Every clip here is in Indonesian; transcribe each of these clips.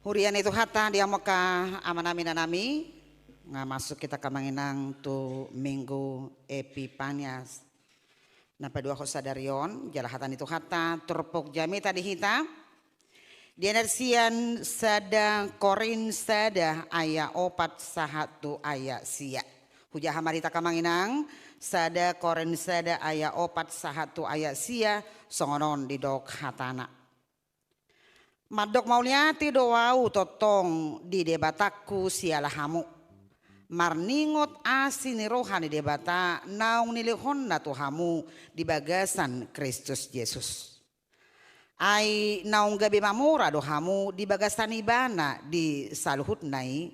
Hurian itu hata dia moka amanami nanami nga masuk kita ke manginang tu minggu Epipanias. Na padua ko sadarion jalahatan itu hata turpok jami tadi hita. Dianersian sada korin sada aya opat sahatu aya sia. Hujah hamarita kamanginang sada korin sada aya opat sahatu aya sia songonon di dok hatana. Madok mauliati doau totong di debataku sialah hamu. Marningot asini rohani debata naung nilihon na hamu di bagasan Kristus Yesus. Ai naung gabi mamura do hamu di bagasan ibana di saluhut nai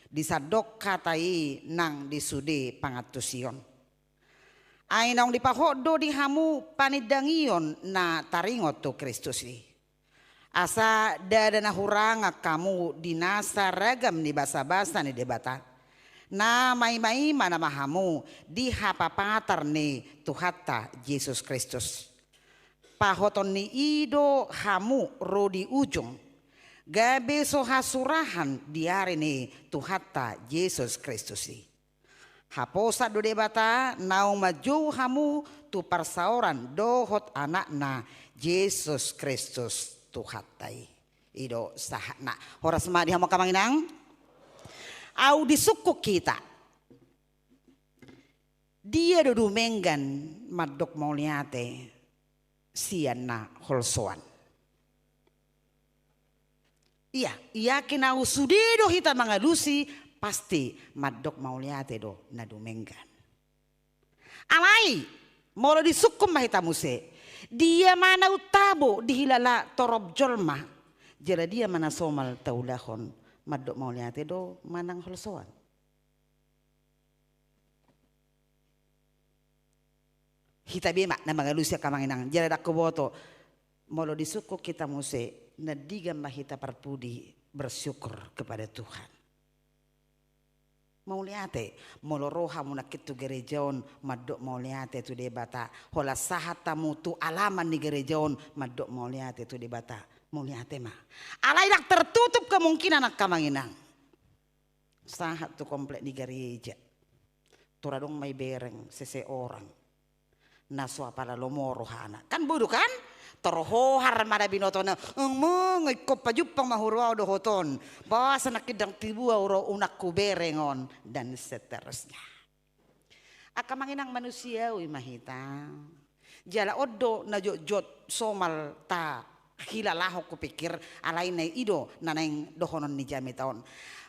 di sadok katai nang di sude pangatusion. Ai naung dipahodo di hamu panidangion na taringot tu Kristus ni. Asa dadana huranga kamu dinasa ragam ni basa-basa ni debata. Na may mana mahamu di hapapatar ni Tuhata Yesus Kristus. Pahoton ni ido hamu rodi ujung. Gabe so hasurahan diari ni Tuhata Yesus Kristus. Haposa do debata naung maju hamu tu parsaoran dohot anakna Yesus Kristus. Tuhatai ido sahana horas madi hamo kamanginang au di suku kita dia do dumenggan madok mauliate sianna holsoan iya kinau sudido hita mangalusi pasti madok mauliate do na dumenggan alai molo di suku mahita muse dia mana utabo dihilala torob jolma jala dia mana somal taulahon madok mauliate do manang holsoan hita bema na magalusia kamanginang jala dakko boto molo disuku kita muse na diga mahita parpudi bersyukur kepada Tuhan mauliate molo roha muna kitu gerejaon madok mauliate tu debata hola sahatamu tu alaman di gerejaon madok mauliate tu debata mauliate mah alai dak tertutup kemungkinan nak kamanginang sahat tu komplek di gereja turadong may bereng seseorang naswa para lomoro hana kan bodoh kan terhohar mada binotona mengikop pajupang mahurwa do hoton bahasa nakidang tibua uro unakku berengon dan seterusnya akamanginang manusiawi mahita jala odo na jot somal ta hilalah ko pikir alai na ido naneng dohonon ni jami taon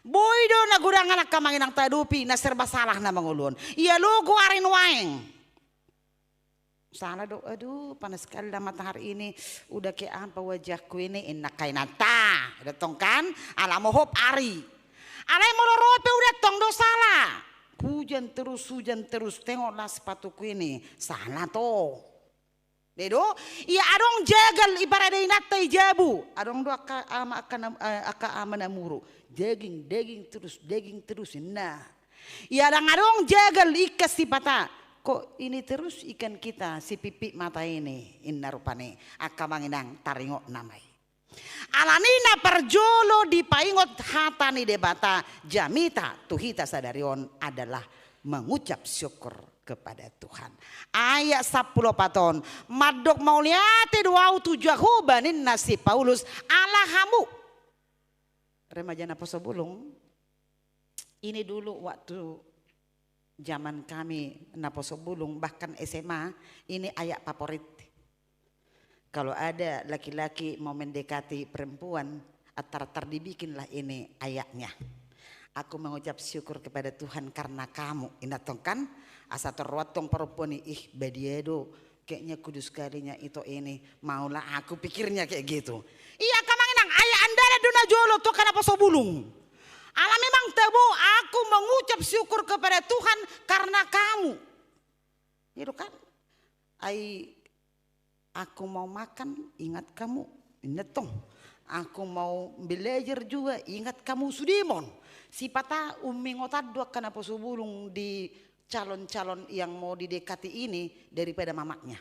boydo na gurangan akamanginang tadupi na serba salah na mangulun iya logo arin waeng sana do aduh panas sekali lah matahari ini udah kayak apa wajahku ini enak kayak nata datang kan alamu hop ari alai molorope udah tong do salah hujan terus tengoklah sepatuku ini salah to dedo iya adong jagal ibarat inata ijabu adong do aka amanamuru daging terus nah iya adong jagal ikas si patah kok ini terus ikan kita si pipi mata ini inna rupane akamanginang taringok namai alanina perjolo di paingot hatani debata jamita tuhita sadarion adalah mengucap syukur kepada Tuhan ayat 10 paton madok mauliate doau tujahu banin nasi Paulus alahamu remaja naposo bulung ini dulu waktu zaman kami naposo bulung bahkan SMA ini ayat favorit. Kalau ada laki-laki mau mendekati perempuan atar dibikinlah ini ayatnya. Aku mengucap syukur kepada Tuhan karena kamu. Inatong kan asa terwatong perempuan ih badiedo kayaknya kudus kalinya itu ini maulah aku pikirnya kayak gitu. Iya kamanginang ayat anda dona jolo to kana poso bulung. Allah memang tahu aku mengucap syukur kepada Tuhan karena kamu. Itu kan. Aku mau makan ingat kamu. Ingat tong. Aku mau belajar juga ingat kamu Sudimon. Si patah umi ngotad dua kana posubulung di calon-calon yang mau didekati ini daripada mamanya.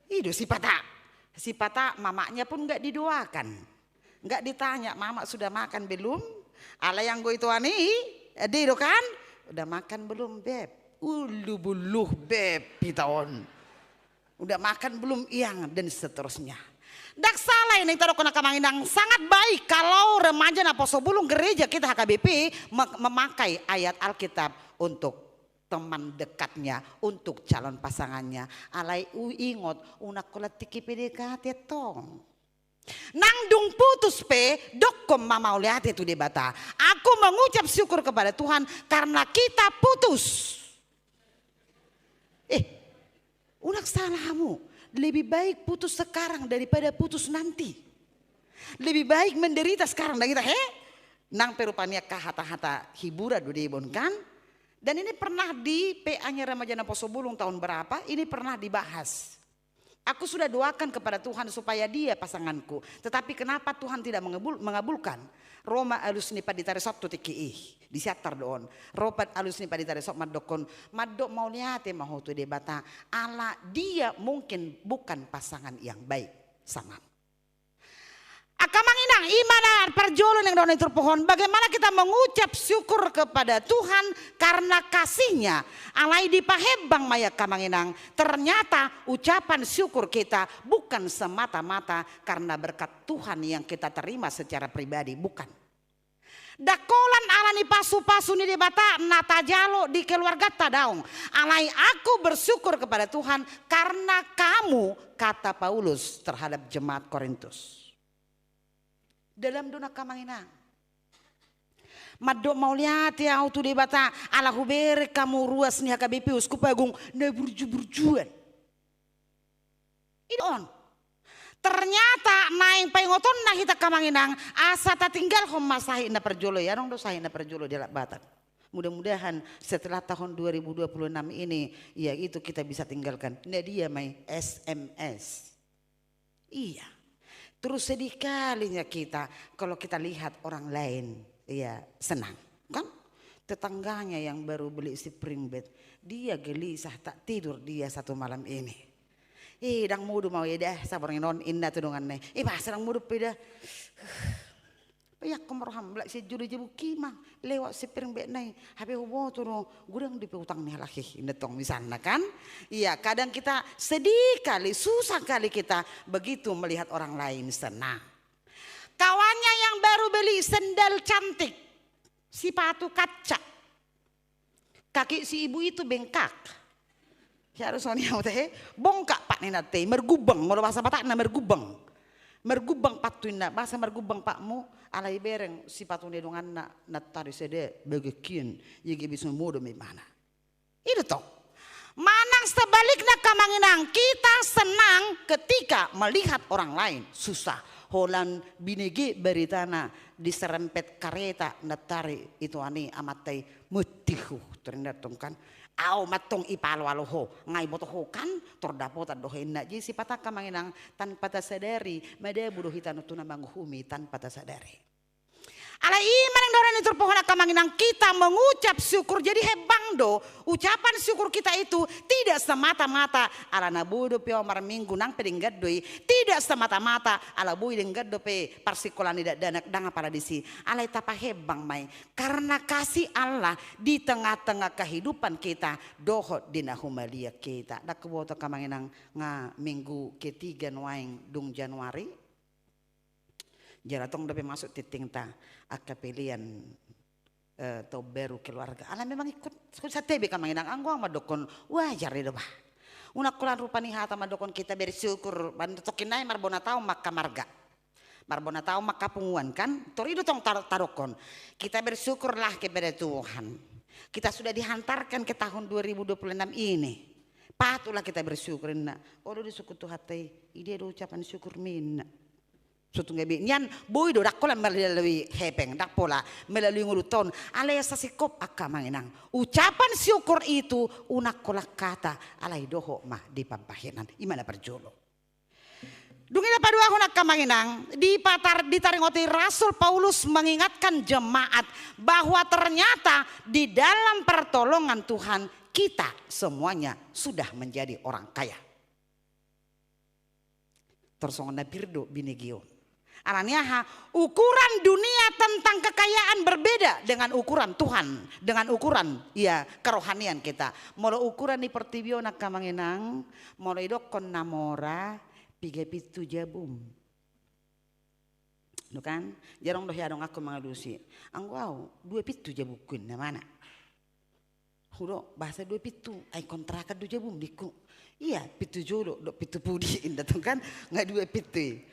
Itu si patah. Si patah mamanya pun gak didoakan. Nggak ditanya, mama sudah makan belum? Ala yang gue itu ani, dia kan, udah makan belum beb? Ulu buluh beb, pitaon. Udah makan belum yang dan seterusnya. Dak salah ini taruh kena kamanginang sangat baik kalau remaja napo sebelum gereja kita HKBP memakai ayat Alkitab untuk teman dekatnya, untuk calon pasangannya. Alai ingot unak kolat tiki PDKT tong. Nang dung putus pe dokom mama lihat itu debata. Aku mengucap syukur kepada Tuhan karena kita putus. Unak salahmu. Lebih baik putus sekarang daripada putus nanti. Lebih baik menderita sekarang dan kita nang perupanya kahata-hata hiburan dudibon kan. Dan ini pernah di PA-nya Remaja Napo Sobulung tahun berapa ini pernah dibahas. Aku sudah doakan kepada Tuhan supaya dia pasanganku. Tetapi kenapa Tuhan tidak mengabulkan? Roma alus nipa ditaresop tutiki disiatar doon. Ropat alus nipa ditaresop madokon. Madok mau lihat mau tu debata. Ala dia mungkin bukan pasangan yang baik sama. Akamanginang imana perjolon yang doon itu pohon. Bagaimana kita mengucap syukur kepada Tuhan karena kasihnya. Alai dipahebang maya kamanginang. Ternyata ucapan syukur kita bukan semata-mata karena berkat Tuhan yang kita terima secara pribadi. Bukan. Dakolan alani pasu-pasu ni debata nata jalo di keluarga tadaung. Alai aku bersyukur kepada Tuhan karena kamu, kata Paulus terhadap jemaat Korintus. Dalam dona kamanginang. Madok mau lihat ya auto debata ala hubere kamu ruas ni HKBP uskup agung na burju-burjuan. Itu on. Ternyata naing paingoton na kita kamanginang asa tak tinggal masahi na perjolo ya dong dosahi na perjolo di Batak. Mudah-mudahan setelah tahun 2026 ini ya itu kita bisa tinggalkan. Nah dia main SMS. Iya. Terus sedih kalinya kita kalau kita lihat orang lain ya senang kan. Tetangganya yang baru beli spring bed dia gelisah tak tidur dia satu malam ini. Dang mudu mau ya dah sabar non indah tuh dengan bahasa dang mudu peda. Payak kemerham belak si juru jebu kimang lewat spring bed nai. Hape hubo tuh no gudang di utang nih lagi netong misalnya kan. Iya kadang kita sedih kali susah kali kita begitu melihat orang lain senang. Kawannya yang baru beli sendal cantik, sepatu kaca, kaki si ibu itu bengkak. Harus soalnya teh bongkak pak nina teh mergubeng mau bahasa Batak na mergubeng. Mergubeng patuina bahasa mergubeng pakmu alai bereng sipatu nedongan na tari sede begekian yegi bisu mudo mi mana. Itu toh. Manang sebaliknya kamanginang kita senang ketika melihat orang lain susah. Holan binege beritana diserempet kereta natari itu ani amatai mutihu ternyata kan. Aw matong ipalo-aloho ngai botoho kan tordapota dohenna ji si pataka manginang tanpa tasadari made budo hitanu tuna manguhumi tanpa tasadari. Ala iman yang doran itu pohon kamanginang kita mengucap syukur jadi hebang do ucapan syukur kita itu tidak semata-mata ala nabudo pe omar minggu nang pedinggat doi tidak semata-mata ala bui denggat do pe parsikolan tidak danak danga pada disi ala tapa hebang mai karena kasih Allah di tengah-tengah kehidupan kita dohot dina humalia kita dak keboto kamanginang nga minggu ketiga nuaing dung Januari jaratong dapat masuk titing ta akapelian atau baru keluarga. Ala memang ikut satebe kamanginang anggo madokon wajar itu bah. Unak kulan rupani hata madokon kita bersyukur bantu tokinai marbona tau maka marga. Marbona tau maka punguan kan. Torido tong tarokon. Kita bersyukurlah kepada Tuhan. Kita sudah dihantarkan ke tahun 2026 ini. Patutlah kita bersyukur. Odo disukutu hati. Ide do ucapan syukur minna. Suatu ngebi nyan boy do dakola melalui hepeng dak pola melalui nguruton alaya sasikop akamanginang ucapan syukur itu unak kolak kata alai doho mah di pampahinan imana perjolo dungina padua hunak kamanginang ditaringoti Rasul Paulus mengingatkan jemaat bahwa ternyata di dalam pertolongan Tuhan kita semuanya sudah menjadi orang kaya. Tersongon na birdo binigion. Araniaha, ukuran dunia tentang kekayaan berbeda dengan ukuran Tuhan, dengan ukuran ya kerohanian kita. Molo ukuran di pertibiona kamanginang, molo idokon namora piga pitu jabum. Bukan? Jarang doh yadong aku mengadusi. Angwau dua pitu jabukun na mana? Hudo bahasa dua pitu, ay kontrakan dua jabum diku. Iya pitu jolo, do pitu pudi indah kan nggak dua pitu.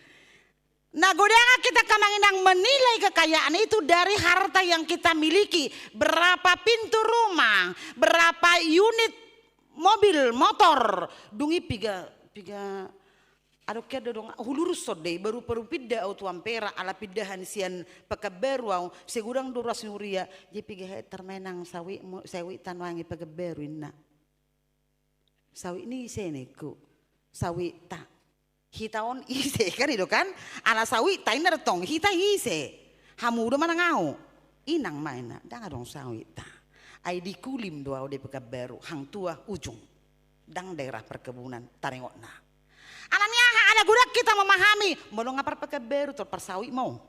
Nah godaan kita kamanginang menilai kekayaan itu dari harta yang kita miliki. Berapa pintu rumah, berapa unit mobil, motor. Dungi piga ado keda dong hulurus sodde baru pidda auto ampera ala piddahan sian pakaberu au segudang duras nuria je piga termenang sawi tanwangi pakaberu inna. Sawi ini seneku. Sawi tak hitaon ise kan itu kan ala sawi tain tong hita ise hamudo mana ngau inang maina danga dong sawi ta ai di kulim doa de pekabaru hang tua ujung dang daerah perkebunan taringotna alania ada gudak kita memahami mau ngapar pekabaru tor persawi mau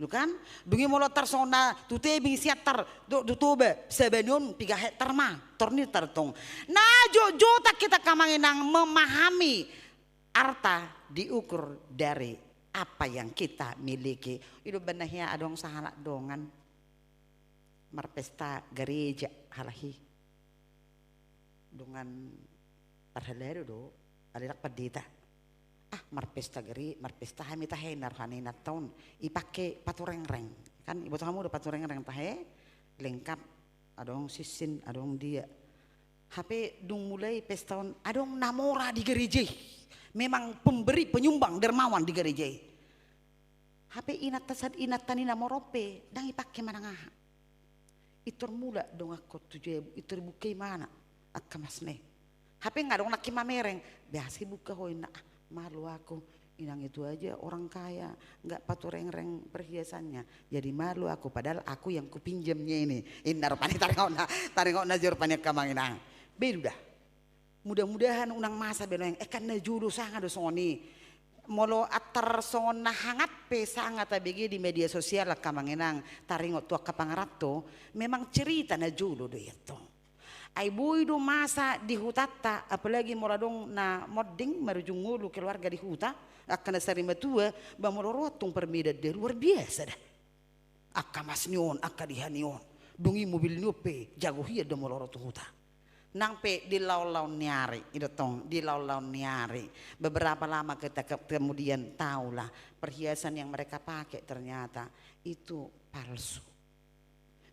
lu kan dungi molo tarsona tute bi siatar do tobe sebenun 3 hektar mah torni tartong nah jota kita kamanginang memahami harta diukur dari apa yang kita miliki. Itu benahnya adong sahalak dongan marpesta gereja halahi dongan parhalero do alilak padita marpesta hamita he narhanina taun ipake patureng-reng kan ibu kamu udah patureng-reng tahe lengkap adong sisin adong dia HP dung mulai pestaun adong namora di gereja. Memang pemberi penyumbang dermawan di gereja. HP inat tanina morope dang ipake mana ngaha. Itur mula dong aku tujuh itur bukai mana akamasne. HP nggak dong nak mamereng biasa buka hoina malu aku inang itu aja orang kaya nggak patureng-reng perhiasannya jadi malu aku padahal aku yang kupinjamnya ini indar pani taringona jor pani kamanginang berudah. Mudah-mudahan unang masa benong kan na juru sangat soni molo atar sona hangat pe sangat abigi di media sosial kamanginang taringot tua kapangarato memang cerita na julu do itu ai bui do masa di hutata apalagi moradong na modding marujungulu keluarga di huta akan sarima tua ba molorotung perbeda de luar biasa dah akamasnion akadihanion dungi mobil nyope jago hiya do molorotung huta nangpe di lau-lau nyari itu tong di lau-lau nyari beberapa lama kita kemudian tahulah perhiasan yang mereka pakai ternyata itu palsu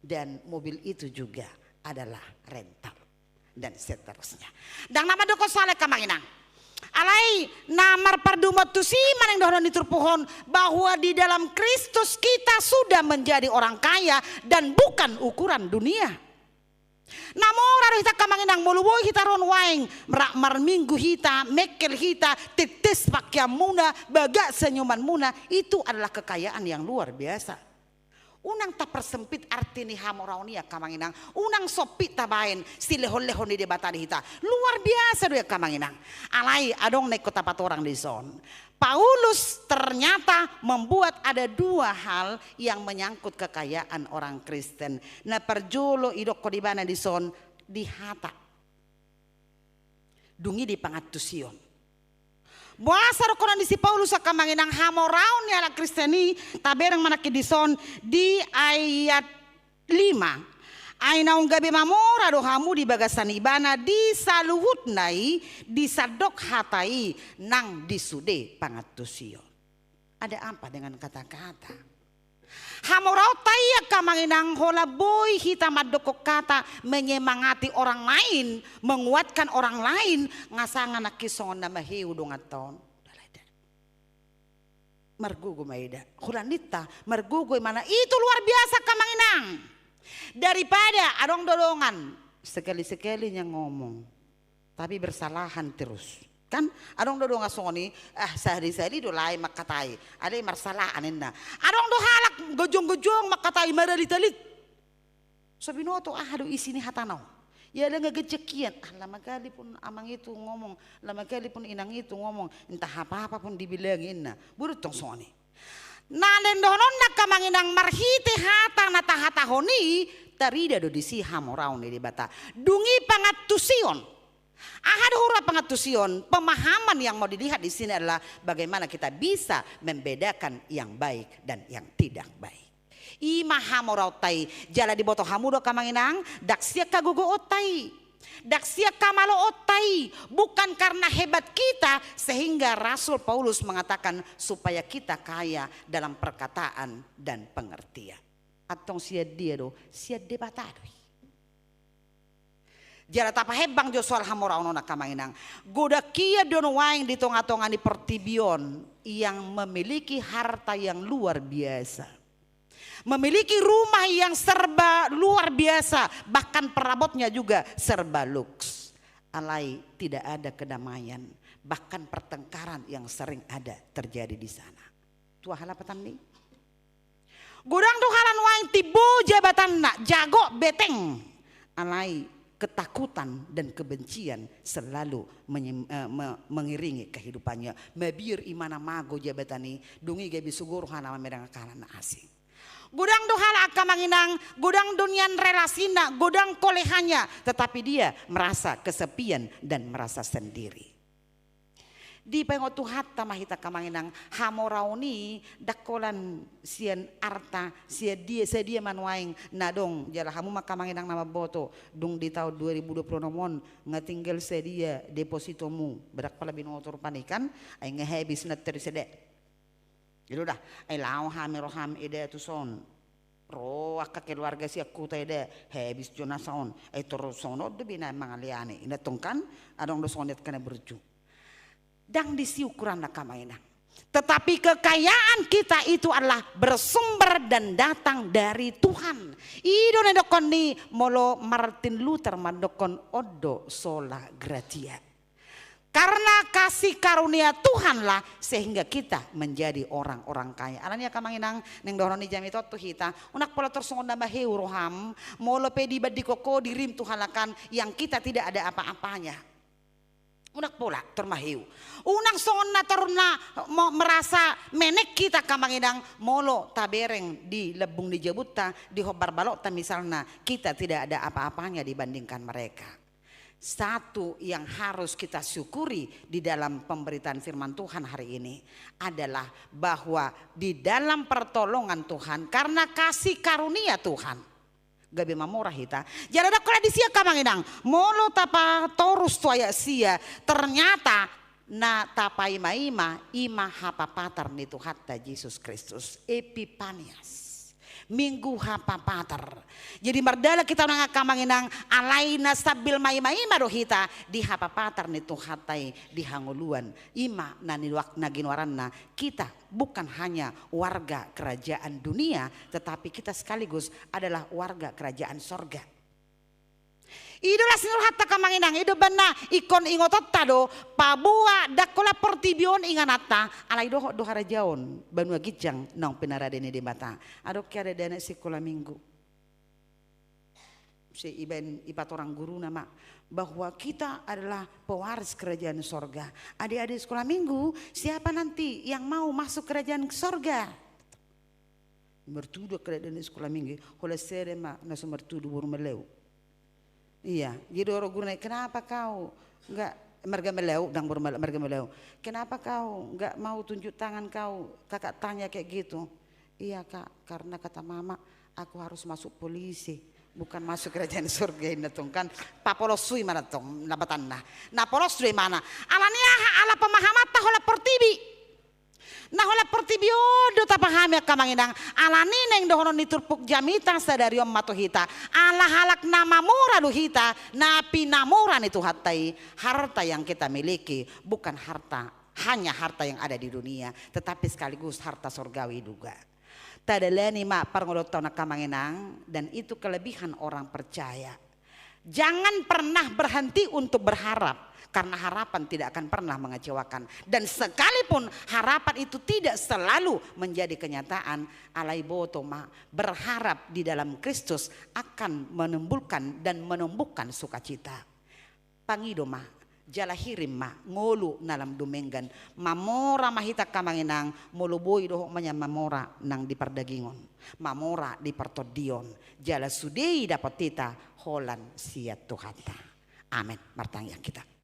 dan mobil itu juga adalah rental dan seterusnya dan nama doko saleh kamanginang alai namar pardumot tu si maneng dohon ditur pohon bahwa di dalam Kristus kita sudah menjadi orang kaya dan bukan ukuran dunia. Namun raro hita kamanginang muluboy hita ron waing merakmar minggu hita mekel hita tetes pakya muna baga senyuman muna itu adalah kekayaan yang luar biasa. Unang tak persempit arti ni hamoraunia kamanginang unang sopit tabain silehon-lehon di debata di hita luar biasa dia kamanginang alai adong naik kota patorang di son. Paulus ternyata membuat ada 2 hal yang menyangkut kekayaan orang Kristen. Nah perjolo idok kodibana di son di hata. Dungi di pangatusion. Buasa rokonan di si Paulus akamanginang hamoraun ni ala Kristeni taberang manaki di son di ayat 5. Aina gabe mamora do hamu di bagasan ibana di saluhut nai di sadok hatai nang disude pangatusio. Ada apa dengan kata-kata? Hamorau taya kamanginang hola boy hitam adokok kata menyemangati orang lain, menguatkan orang lain ngasangan nakison nama hiu dong aton. Margugo maida, hulanita margugo mana itu luar biasa kamanginang. Daripada adong dodongan sekali-sekalinya ngomong tapi bersalahan terus kan adong dodongan soni sehari-hari do lain makatai ada marsalahan enna adong do halak gojong-gojong makatai maralitalit sabinoto aduh isini hatanau ya ada ngegecekian lama kali pun amang itu ngomong lama kali pun inang itu ngomong entah apa-apa pun dibilangin nah burut tong soni Nalen donon nak kamanginang marhite hata na tahatahoni tarida do disi hamoraun di bata. Dungi pangatusion. Ahad hura pangatusion, pemahaman yang mau dilihat di sini adalah bagaimana kita bisa membedakan yang baik dan yang tidak baik. Ima hamorau tai jala di boto hamudo kamanginang daksia kagugo otai. Daksia kamalo otai, bukan karena hebat kita sehingga Rasul Paulus mengatakan supaya kita kaya dalam perkataan dan pengertian. Atong sia dia do sia debatadoi. Jala tapa hebang jo soal hamora ono nakamanginang. Goda kia dono waing di tonga-tonga di pertibion yang memiliki harta yang luar biasa. Memiliki rumah yang serba luar biasa, bahkan perabotnya juga serba luks. Alai tidak ada kedamaian, bahkan pertengkaran yang sering ada terjadi di sana. Tua halapatan nih. Gudang tuh halan wain tibu jabatan nak jago beteng. Alai ketakutan dan kebencian selalu mengiringi kehidupannya. Mabir imana mago jabatan ini, dungi gabi sugur hana merang kanan asing. Gudang dohala akamanginang, gudang dunian relasina, gudang kolehannya, tetapi dia merasa kesepian dan merasa sendiri. Di pengotu hatta mahita kamanginang hamorauni dakolan sian arta sia dia manuaing nadong jala hamu makamanginang nama boto dung di tahun 2020 nomon ngatinggal sedia depositomu berak pala binotor panikan ay ngehebis na terisede. Itu dah, lao ham ide tu son, roa ka keluarga si aku ide habis jona son, terus sono de bina mangaliane, ina tongkan, adong do sonet kena berju. Dang disi ukuran nak kamaina. Tetapi kekayaan kita itu adalah bersumber dan datang dari Tuhan. Ido nedokon ni molo Martin Luther mandokon odo sola gratia. Karena kasih karunia Tuhanlah sehingga kita menjadi orang-orang kaya. Alanya kamanginang neng doron ni jami tu hita. Unak pola tersongon nambah heuroham. Molo pedi badi koko dirim Tuhanakan yang kita tidak ada apa-apanya. Unak pola termaheu. Unang songon na terna merasa menek kita kamanginang molo tabereng di lebung di jabuta di hobar balota misalnya kita tidak ada apa-apanya dibandingkan mereka. Satu yang harus kita syukuri di dalam pemberitaan firman Tuhan hari ini adalah bahwa di dalam pertolongan Tuhan karena kasih karunia Tuhan gabi mamorah hita jadi ada kala disia kamanginang molo tapa torus tuaya sia ternyata na tapai maima ima hapapatar ni Tuhatta Yesus Kristus Epipanias Minggu hapapatar. Jadi mardala kita nang kamanginang alaina stabil mai-mai marohita di hapapatar ni Tuhatai di hanguluan ima naniwak naginwaranna kita bukan hanya warga kerajaan dunia tetapi kita sekaligus adalah warga kerajaan sorga. Idola sinul hatta kamanginang ido bana ikon ingotot tado pabua dakola portibion inganata alai doho dohara jaon banua gijang nang penaradene di mata adok kiada dana sekolah minggu si iban ipat orang guru nama bahwa kita adalah pewaris kerajaan sorga. Adik-adik sekolah minggu siapa nanti yang mau masuk kerajaan sorga mertudo kerajaan sekolah minggu oleh serema nasu mertudo buru meleu. Iya, jadi orang guru naik, kenapa kau enggak merga meleu, dang merga meleu. Kenapa kau enggak mau tunjuk tangan kau? Kakak tanya kayak gitu. Iya kak, karena kata mama aku harus masuk polisi, bukan masuk kerajaan surga ini tong kan. Papolosui mana tong, nabatan nah polosui mana? Alania ala pemahaman tahola pertibi. Nah hola pertibiodo tapahami kamanginang alani neng dohono niturpuk jamita sadari om matohita ala halak nama murah duhita napi namura itu hatai harta yang kita miliki bukan harta hanya harta yang ada di dunia tetapi sekaligus harta surgawi juga. Tadalani mak parngodotau na kamanginang dan itu kelebihan orang percaya. Jangan pernah berhenti untuk berharap. Karena harapan tidak akan pernah mengecewakan. Dan sekalipun harapan itu tidak selalu menjadi kenyataan. Alai botoma berharap di dalam Kristus akan menimbulkan dan menumbuhkan sukacita. Pangidoma jala hirim ma ngolu nalam dumenggan mamora mahita kamanginang muluboy dohok manya mamora nang di perdagingon mamora di pertodion jala sudei dapat tita holan siat Tuhanta. Amin. Martang yang kita